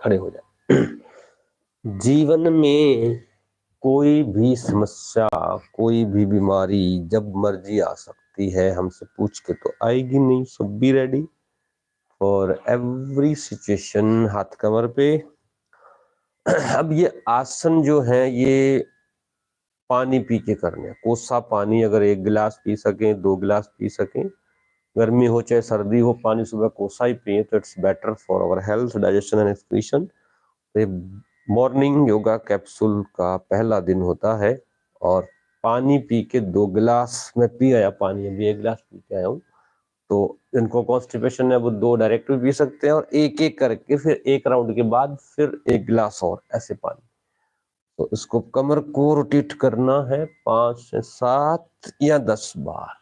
खड़े हो जाए। जीवन में कोई भी समस्या, कोई भी बीमारी जब मर्जी आ सकती है, हमसे पूछ के तो आएगी नहीं। So be ready for every situation. हाथ कमर पे। अब ये आसन जो है ये पानी पी के करने हैं। कोसा पानी, अगर 1 गिलास पी सकें, 2 गिलास पी सकें, गर्मी हो चाहे सर्दी हो, पानी सुबह कोसा ही पिए तो it's better for our health, digestion and excretion. ये मॉर्निंग योगा कैप्सूल का पहला दिन होता है और पानी पी के 2 गिलास मैं पी आया पानी, अभी 1 गिलास पी के आया हूँ। तो जिनको कॉन्स्टिपेशन है वो 2 डायरेक्ट भी पी सकते हैं और एक एक करके फिर 1 राउंड के बाद फिर 1 गिलास और ऐसे पानी। तो इसको कमर को रोटेट करना है 5 से 7 या 10 बार।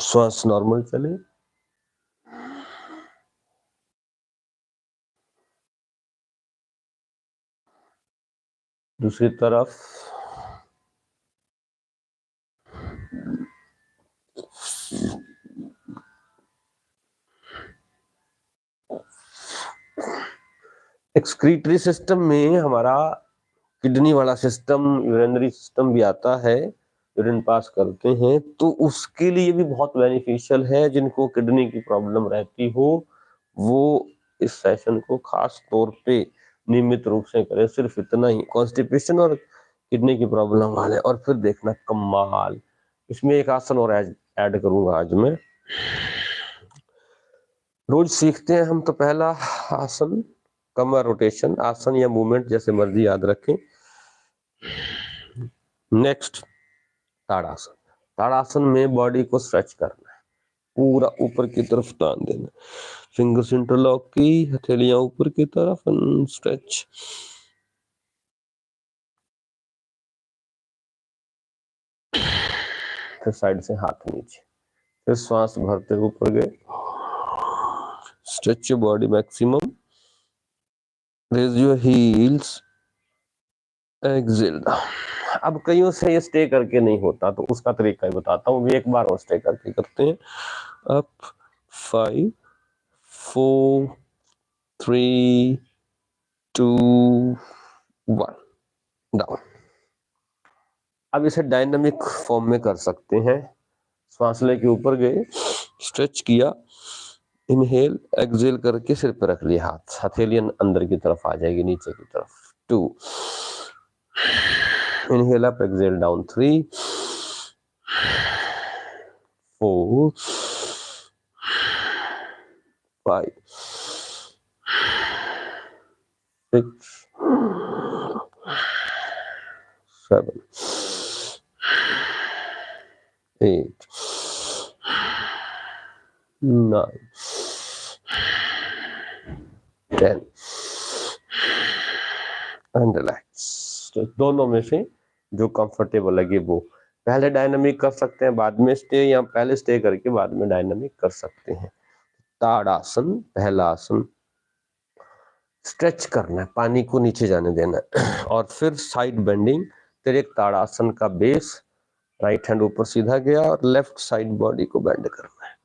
श्वास नॉर्मल चले। दूसरी तरफ एक्सक्रीटरी सिस्टम में हमारा किडनी वाला सिस्टम, यूरिनरी सिस्टम भी आता है, यूरिन पास करते हैं, तो उसके लिए भी बहुत बेनिफिशियल है। जिनको किडनी की प्रॉब्लम रहती हो वो इस सेशन को खास तौर पे नियमित रूप से करें। सिर्फ इतना ही, कॉन्स्टिपेशन और किडनी की प्रॉब्लम वाले। और फिर देखना कमाल, इसमें एक आसन और ऐड करूंगा आज मैं। रोज सीखते हैं हम तो पहला आसन कमर रोटेशन आसन या मूवमेंट, जैसे मर्जी याद रखें। नेक्स्ट ताड़ासन। ताड़ासन में बॉडी को स्ट्रेच करना है, पूरा ऊपर की तरफ तान देना, फिंगर्स इंटरलॉक की, हथेलियां ऊपर की तरफ, स्ट्रेच। फिर साइड से हाथ नीचे, फिर श्वास भरते ऊपर गए, stretch your body maximum, raise your heels, exhale down. अब कईयों से ये स्टे करके नहीं होता तो उसका तरीका ही बताता हूँ, एक बार और स्टे करके करते हैं। Up 5 4 3 2 1 down. अब इसे डायनामिक फॉर्म में कर सकते हैं। श्वास लेके ऊपर गए, स्ट्रेच किया, इनहेल एक्सेल करके सिर पर रख लिया, हाथ हथेलियां अंदर की तरफ आ जाएगी, नीचे की तरफ। 2 inhale up, exhale down. 3 4 5 6 7 8 9 10 and relax. तो दोनों में से जो कंफर्टेबल लगे वो। पहले डायनामिक कर सकते हैं, बाद में स्टे, या पहले स्टे करके बाद में डायनामिक कर सकते हैं। ताड़ासन पहला आसन, स्ट्रेच करना है, पानी को नीचे जाने देना है। और फिर साइड बेंडिंग, फिर एक ताड़ासन का बेस, राइट हैंड ऊपर सीधा गया और लेफ्ट साइड बॉडी को बेंड करना है।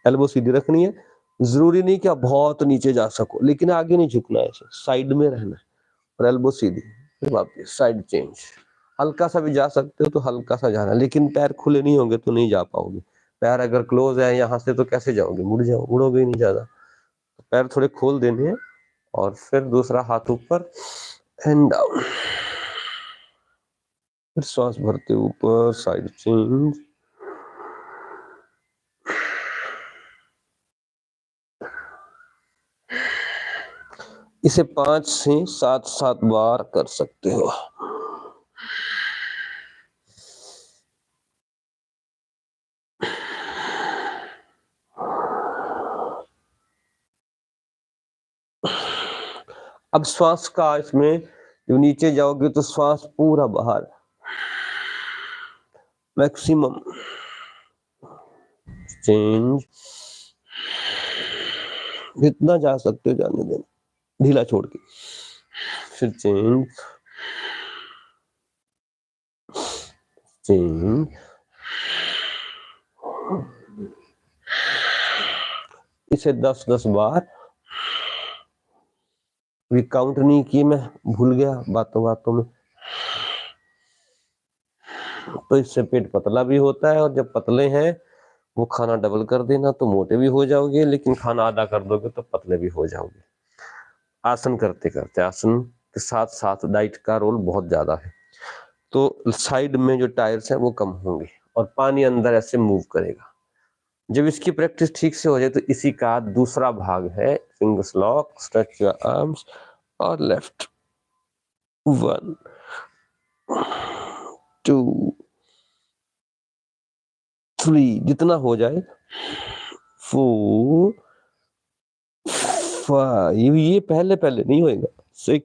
एल्बो सीधी रखनी है, जरूरी नहीं कि आप बहुत नीचे जा सको, लेकिन आगे नहीं झुकना है, साइड में रहना है और एल्बो सीधी। फिर वापस साइड चेंज, हल्का सा भी जा सकते हो तो हल्का सा जाना, लेकिन पैर खुले नहीं होंगे तो नहीं जा पाओगे। पैर अगर क्लोज है यहाँ से तो कैसे जाओगे, मुड़ जाओ, मुड़ोगे ही नहीं ज्यादा। तो पैर थोड़े खोल देने हैं और फिर दूसरा हाथ ऊपर एंड डाउन। फिर श्वास भरते ऊपर, साइड चेंज। इसे 5 से 7 बार कर सकते हो। अब श्वास का इसमें जो नीचे जाओगे तो श्वास पूरा बाहर, मैक्सिमम चेंज, जितना जा सकते हो जाने देना, ढीला छोड़ के। फिर चेंज, चेंज, इसे 10-10 बार भी काउंट नहीं किए, मैं भूल गया बातों बातों में। तो इससे पेट पतला भी होता है, और जब पतले हैं वो खाना डबल कर देना तो मोटे भी हो जाओगे, लेकिन खाना आधा कर दोगे तो पतले भी हो जाओगे। आसन करते करते, आसन के साथ साथ डाइट का रोल बहुत ज्यादा है। तो साइड में जो टायर्स हैं वो कम होंगे और पानी अंदर ऐसे मूव करेगा। जब इसकी प्रैक्टिस ठीक से हो जाए तो इसी का दूसरा भाग है fingers lock, stretch your arms और लेफ्ट 1 2 3, जितना हो जाए 4 5, ये पहले पहले नहीं होएगा, 6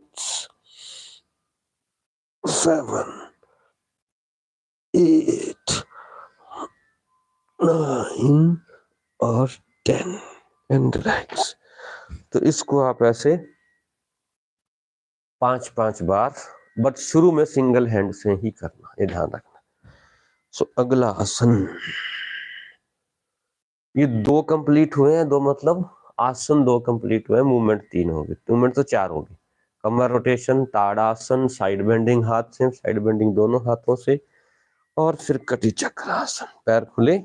7 8 9 और 10 एंड रिलैक्स। तो इसको आप ऐसे 5-5 बार, बट शुरू में सिंगल हैंड से ही करना, ये ध्यान रखना। सो अगला आसन, ये 2 कंप्लीट हुए हैं, 2 मतलब आसन 2 कंप्लीट हुए, मूवमेंट 3 हो गई, मूवमेंट तो 4 होगी। कमर रोटेशन, ताड़ासन, साइड बेंडिंग हाथ से, साइड बेंडिंग दोनों हाथों से, और फिर कटी चक्रासन, पैर खुले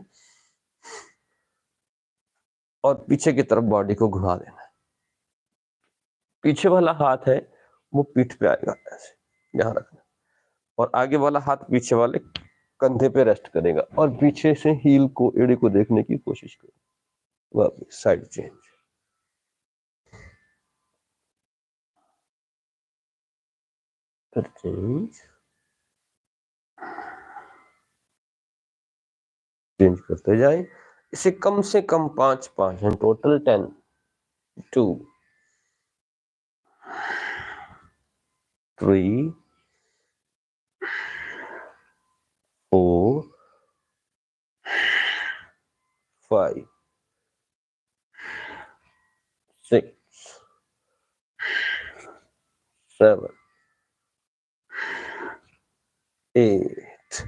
और पीछे की तरफ बॉडी को घुमा देना है। पीछे वाला हाथ है वो पीठ पे आएगा ऐसे, ध्यान रखना, और आगे वाला हाथ पीछे वाले कंधे पे रेस्ट करेगा, और पीछे से हील को, एड़ी को देखने की कोशिश करेगा। वापस साइड चेंज, फिर चेंज, चेंज करते जाए। इसे कम से कम 5-5 हैं, टोटल 10 2 3 4 5 6 7 8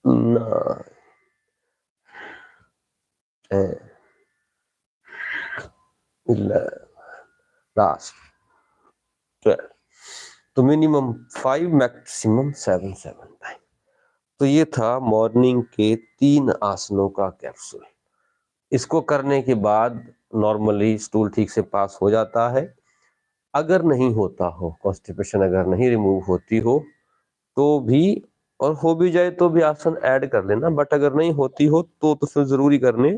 9 10 11 लास्ट 12। तो मिनिमम 5, मैक्सिमम 7 टाइम। तो ये था मॉर्निंग के 3 आसनों का कैप्सूल। इसको करने के बाद नॉर्मली स्टूल ठीक से पास हो जाता है। अगर नहीं होता हो, कॉन्स्टिपेशन अगर नहीं रिमूव होती हो तो भी, और हो भी जाए तो भी आसन ऐड कर लेना, बट अगर नहीं होती हो तो फिर जरूरी करने,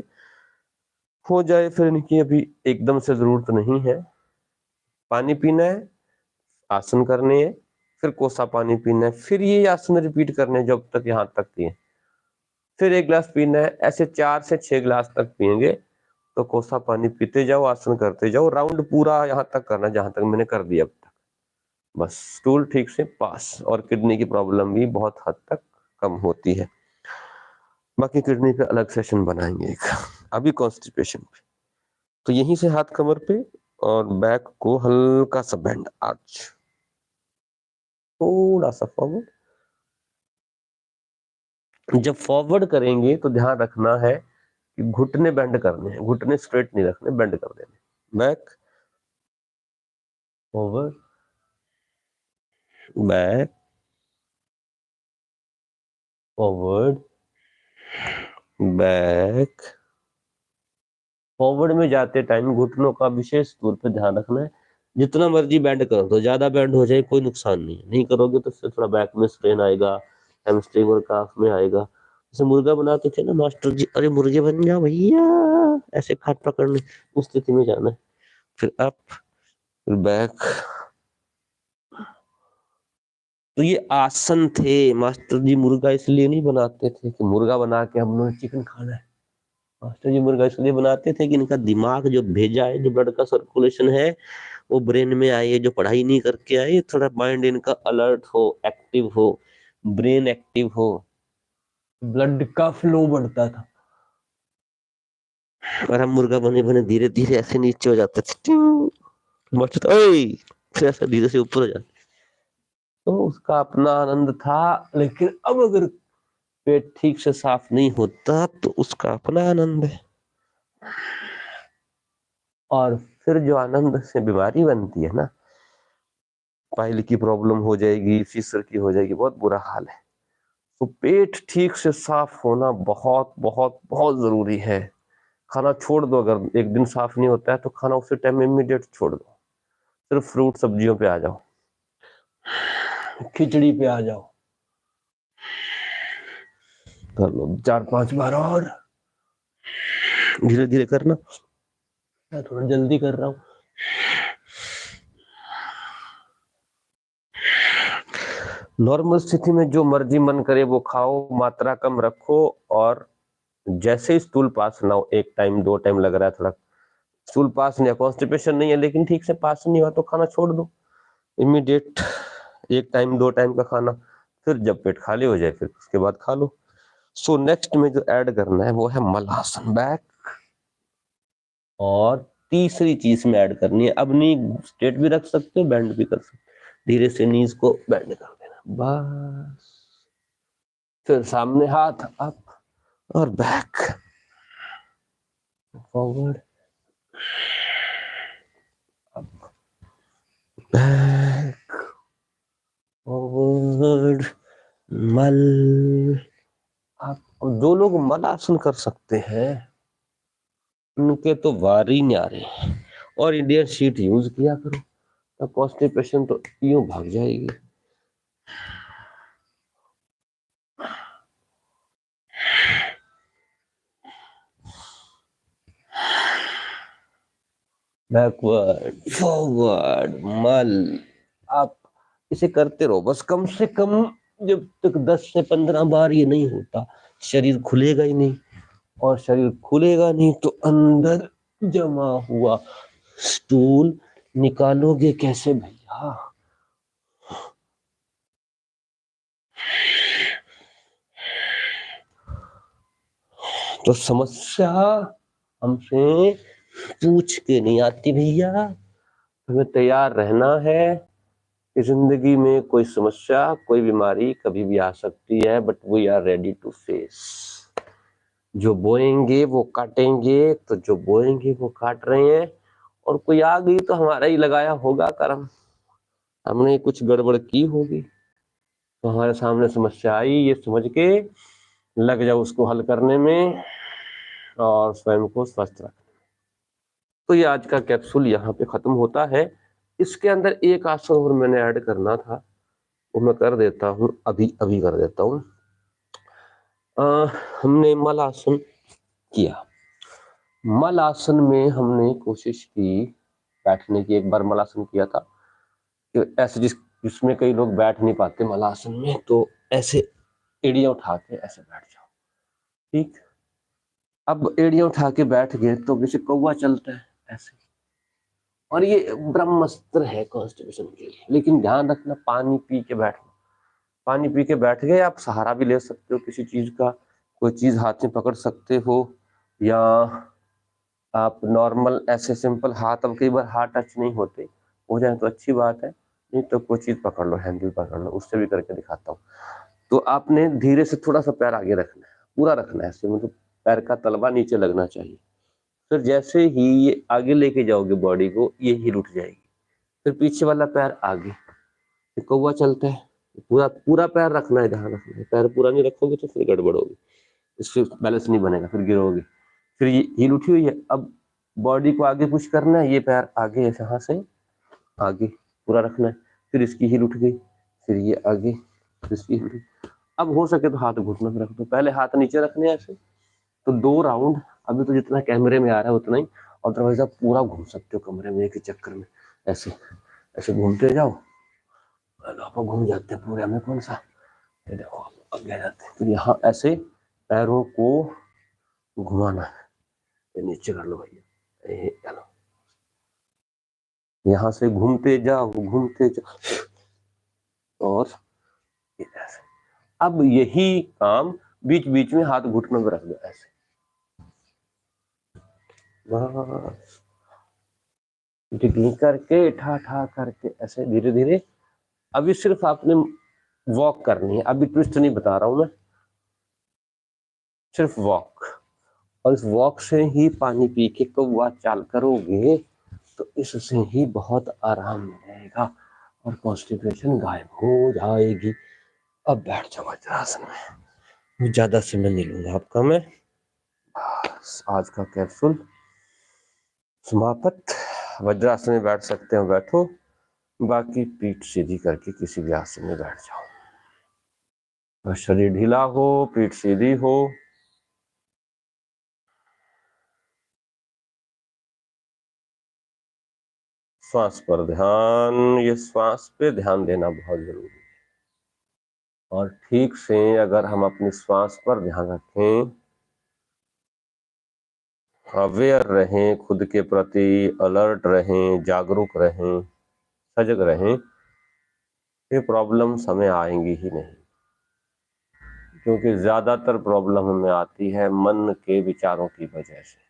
हो जाए फिर इनकी अभी एकदम से जरूरत नहीं है। पानी पीना है, आसन करने हैं, फिर कोसा पानी पीना है, फिर ये आसन रिपीट करने हैं जब तक यहाँ तक पिए, फिर 1 गिलास पीना है, ऐसे 4 से 6 गिलास तक पिएंगे। तो कोसा पानी पीते जाओ, आसन करते जाओ, राउंड पूरा यहाँ तक करना जहां तक मैंने कर दिया अब तक, बस स्टूल ठीक से पास, और किडनी की प्रॉब्लम भी बहुत हद तक कम होती है। बाकी किडनी पे अलग सेशन बनाएंगे एक, अभी कॉन्स्टिपेशन पे। तो यहीं से हाथ कमर पे, और बैक को हल्का सा बेंड, आर्च, थोड़ा सा फॉरवर्ड। जब फॉरवर्ड करेंगे तो ध्यान रखना है कि घुटने बेंड करने हैं, घुटने स्ट्रेट नहीं रखने, बेंड कर देने। Back, forward, back, forward, back. Forward में जाते टाइम घुटनों का विशेष तौर पर ध्यान रखना है। जितना मर्जी बैंड करो, तो ज्यादा बैंड हो जाए कोई नुकसान नहीं है, नहीं करोगे तो फिर थोड़ा बैक में स्ट्रेन आएगा, हैमस्ट्रिंग और काफ में आएगा। जैसे मुर्गा बनाते थे ना मास्टर जी, अरे मुर्गे बन जाओ भैया, ऐसे हाथ पकड़ने, उस स्थिति में जाना है। फिर अप, फिर बैक। तो ये आसन थे, मास्टर जी मुर्गा इसलिए नहीं बनाते थे कि मुर्गा बना के हम लोग चिकन खाना है। मास्टर जी मुर्गा इसलिए बनाते थे कि इनका दिमाग जो भेजा है, जो ब्लड का सर्कुलेशन है वो ब्रेन में आए, जो पढ़ाई नहीं करके आए, थोड़ा माइंड इनका अलर्ट हो, एक्टिव हो, ब्रेन एक्टिव हो, ब्लड का फ्लो बढ़ता था। और हम मुर्गा बने बने धीरे धीरे ऐसे नीचे हो जाते थे, फिर ऐसा धीरे से ऊपर हो जाते। तो उसका अपना आनंद था। लेकिन अब अगर पेट ठीक से साफ नहीं होता तो उसका अपना आनंद है। और फिर जो आनंद से बीमारी बनती है ना, पाइल की प्रॉब्लम हो जाएगी, फिशर की हो जाएगी, बहुत बुरा हाल है। तो पेट ठीक से साफ होना बहुत बहुत बहुत जरूरी है। खाना छोड़ दो, अगर एक दिन साफ नहीं होता है तो खाना उसी टाइम इमीडिएट छोड़ दो। सिर्फ फ्रूट सब्जियों पे आ जाओ, खिचड़ी पे आ जाओ, कर लो 4-5 बार और धीरे धीरे करना। मैं थोड़ा जल्दी कर रहा हूँ। नॉर्मल स्थिति में जो मर्जी मन करे वो खाओ, मात्रा कम रखो। और जैसे ही स्टूल पास ना हो, 1 टाइम 2 टाइम लग रहा है थोड़ा, स्टूल पास नहीं है, कॉन्स्टिपेशन नहीं है लेकिन ठीक से पास नहीं हुआ, तो खाना छोड़ दो इमीडिएट। 1 टाइम 2 टाइम का खाना, फिर जब पेट खाली हो जाए फिर उसके बाद खा लो। सो नेक्स्ट में जो ऐड करना है वो है मलासन, बैक। और तीसरी चीज में ऐड करनी है, अब नी स्ट्रेट भी रख सकते हो, बेंड भी कर सकते हो, धीरे से नीज को बेंड कर देना बस। फिर सामने हाथ अप और back, forward, up, back, forward, मल अप। जो लोग मलासन कर सकते हैं उनके तो वारी न्यारे। और इंडियन शीट यूज किया करो, तो कॉन्स्टिपेशन तो यूं भाग जाएगी। बैकवर्ड, फॉरवर्ड, मल आप इसे करते रहो बस, कम से कम जब तक 10 से 15 बार ये नहीं होता शरीर खुलेगा ही नहीं। और शरीर खुलेगा नहीं तो अंदर जमा हुआ स्टूल निकालोगे कैसे भैया। तो समस्या हमसे पूछ के नहीं आती भैया, हमें तैयार रहना है कि जिंदगी में कोई समस्या, कोई बीमारी कभी भी आ सकती है, but we are ready to face. जो बोएंगे वो काटेंगे, तो जो बोएंगे वो काट रहे हैं। और कोई आ गई तो हमारा ही लगाया होगा कर्म, हमने कुछ गड़बड़ की होगी, तो हमारे सामने समस्या आई, ये समझ के लग जाओ उसको हल करने में और स्वयं को स्वस्थ रख। तो ये आज का कैप्सूल यहाँ पे खत्म होता है। इसके अंदर एक आसन और मैंने ऐड करना था, वो मैं कर देता हूँ, अभी अभी कर देता हूँ। हमने मल आसन किया। मल आसन में हमने कोशिश की बैठने की, एक बार मल आसन किया था कि ऐसे जिसमें कई लोग बैठ नहीं पाते मल आसन में, तो ऐसे एड़ियां उठा के ऐसे बैठ जाओ। ठीक, अब एड़ियां उठा के बैठ गए तो जैसे कौवा चलता है ऐसे। और ये ब्रह्मास्त्र है कॉन्स्टिपेशन के लिए, लेकिन ध्यान रखना पानी पी के बैठना। पानी पी के बैठ गए, आप सहारा भी ले सकते हो किसी चीज का, कोई चीज हाथ में पकड़ सकते हो, या आप नॉर्मल ऐसे सिंपल हाथ, अब कई बार हाथ टच नहीं होते, हो जाए तो अच्छी बात है, नहीं तो कोई चीज पकड़ लो, हैंडल पकड़ लो, उससे भी करके दिखाता हूँ। तो आपने धीरे से थोड़ा सा पैर आगे रखना है, पूरा रखना है ऐसे, मतलब पैर का तलवा नीचे लगना चाहिए। फिर जैसे ही ये आगे लेके जाओगे बॉडी को, ये हिल उठ जाएगी। फिर पीछे वाला पैर आगे, फिर कौवा चलता है, पूरा पूरा पैर रखना है, ध्यान रखना है। पैर पूरा नहीं रखोगे तो फिर गड़बड़ होगी, इससे बैलेंस नहीं बनेगा, फिर गिरोगे। फिर ये हील उठी हुई है, अब बॉडी को आगे पुश करना है, ये पैर आगे यहाँ से आगे पूरा रखना है। फिर इसकी हील उठ गई, फिर ये आगे, फिर इसकी हील। अब हो सके तो हाथ घुटनों में रख दो, पहले हाथ नीचे रखने हैं ऐसे। तो 2 राउंड, अभी तो जितना कैमरे में आ रहा है उतना ही, अदरवाइज आप पूरा घूम सकते हो कमरे में एक ही चक्कर में, ऐसे ऐसे घूमते जाओ। आप घूम जाते हैं पूरे में, कौन सा, ये देखो आगे जाते हैं। तो यहाँ ऐसे पैरों को घुमाना है, ये नीचे कर लो भैया, ये चलो, यहाँ से घूमते जाओ घूमते जाओ, और ये ऐसे। अब यही काम बीच बीच में हाथ घुटनों में रख दो ऐसे, बस डिग्ली करके ठा ठा करके ऐसे धीरे धीरे अभी सिर्फ आपने वॉक करनी है, अभी ट्विस्ट नहीं बता रहा हूं मैं, सिर्फ वॉक। और इस वॉक से ही पानी पी के कौवा चाल करोगे तो इससे ही बहुत आराम मिलेगा और कॉन्स्टिपेशन गायब हो जाएगी। अब बैठ जाओ वज्रासन में, ज्यादा समय नहीं लूंगा आपका मैं। बस आज का कैप्सूल समाप्त। वज्रासन में बैठ सकते हो बैठो, बाकी पीठ सीधी करके किसी भी आसन में बैठ जाओ। और शरीर ढीला हो, पीठ सीधी हो। श्वास पर ध्यान, ये श्वास पे ध्यान देना बहुत जरूरी है। और ठीक से अगर हम अपनी श्वास पर ध्यान रखें, अवेयर रहें, खुद के प्रति अलर्ट रहें, जागरूक रहें, सजग रहें, ये प्रॉब्लम्स हमें आएंगी ही नहीं। क्योंकि ज्यादातर प्रॉब्लम हमें आती है मन के विचारों की वजह से।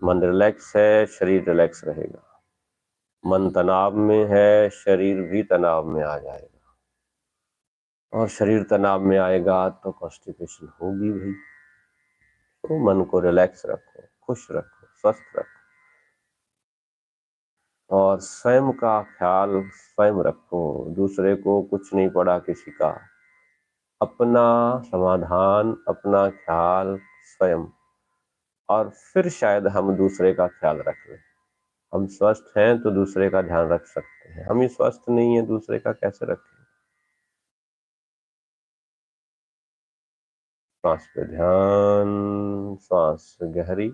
मन रिलैक्स है, शरीर रिलैक्स रहेगा। मन तनाव में है, शरीर भी तनाव में आ जाएगा। और शरीर तनाव में आएगा तो कॉन्स्टिपेशन होगी भी। तो मन को रिलैक्स रखो, खुश रखो, स्वस्थ रखो और स्वयं का ख्याल स्वयं रखो। दूसरे को कुछ नहीं पड़ा किसी का, अपना समाधान, अपना ख्याल स्वयं। और फिर शायद हम दूसरे का ख्याल रख लें। हम स्वस्थ हैं तो दूसरे का ध्यान रख सकते हैं, हम ही स्वस्थ नहीं है दूसरे का कैसे रखें। श्वास पे ध्यान, श्वास गहरी।